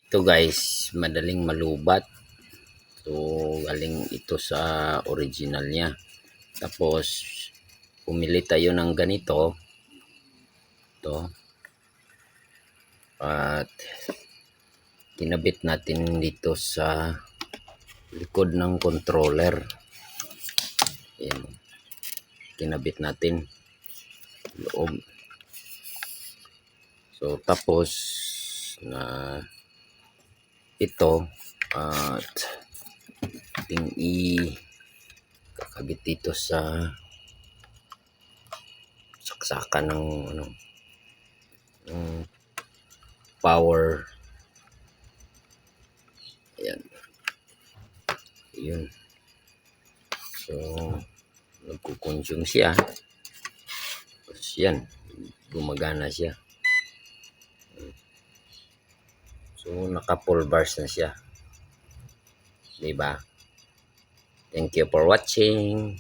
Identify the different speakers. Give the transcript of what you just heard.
Speaker 1: Ito guys, madaling malubat. So galing ito sa original niya. Tapos pumili tayo ng ganito. Ito. At kinabit natin dito sa likod ng controller. Ayan. Kinabit natin loob. So tapos na ito at ating kakabit dito sa saksakan ng power. Ayan. Yun. So nagkukonsume siya. Tapos yan, gumagana siya. So naka full bars na siya. Diba? Thank you for watching.